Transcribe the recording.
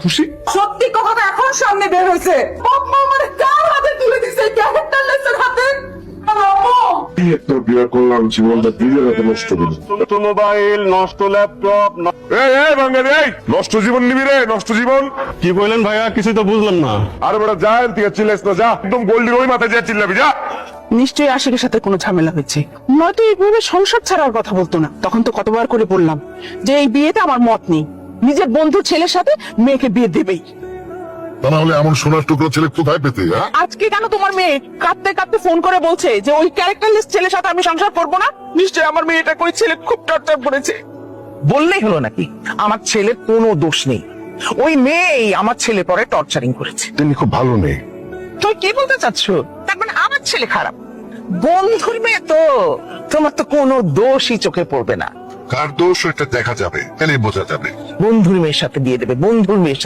খুশি? সত্যি কথাটা এখন সামনে বের হয়েছে। আম্মা আমারে কার হাতে তুলে দিছে ক্যারেক্টারলেসের হাতে? তোর বিয়ে করলাম, জীবনটা নিজের হাতে নষ্ট দিল। নষ্ট মোবাইল, নষ্ট ল্যাপটপ। এই বাঙালি, এই নষ্ট জীবন নিবি রে, নষ্ট জীবন। কি বললেন ভাইয়া? কিছু তো বুঝলাম না। আরে বেটা যা, তুই চিল্লাইস না, যা একদম গোল্ডির ওই মাথায় যা চিল্লাবি, যা। নিশ্চয়ই আশিকের সাথে কোনো ঝামেলা হয়েছে, নয়তো এইভাবে সংসার ছাড়ার কথা বলতো না। তখন তো কতবার করে বললাম যে এই বিয়েতে আমার মত নেই, নিজের বন্ধু ছেলের সাথে মেয়েকে বিয়ে দেবেই। তা না হলে এমন সোনার টুকরো ছেলে কোথায় পেতে? হ্যাঁ, আজকে কেন তোমার মেয়ে কাঁদতে কাঁদতে ফোন করে বলছে যে ওই ক্যারেক্টারলেস ছেলের সাথে আমি সংসার করবো না? নিশ্চয়ই আমার মেয়েটাকে ওই ছেলে খুব টর্চার করেছে। বললেই হলো নাকি? আমার ছেলের কোনো দোষ নেই, ওই মেয়েই আমার ছেলে পরে টর্চারিং করেছে। তিনি খুব ভালো নেই। তুই কি বলতে চাচ্ছ? তার মানে আমার ছেলে খারাপ? বন্ধুর মেয়ে তো, তোমার তো কোনো দোষই চোখে পড়বে না। কার দোষ এটা দেখা যাবে, এলে বোঝা যাবে। বন্ধুর মেয়ের সাথে দিয়ে দেবে, বন্ধুর মেয়ের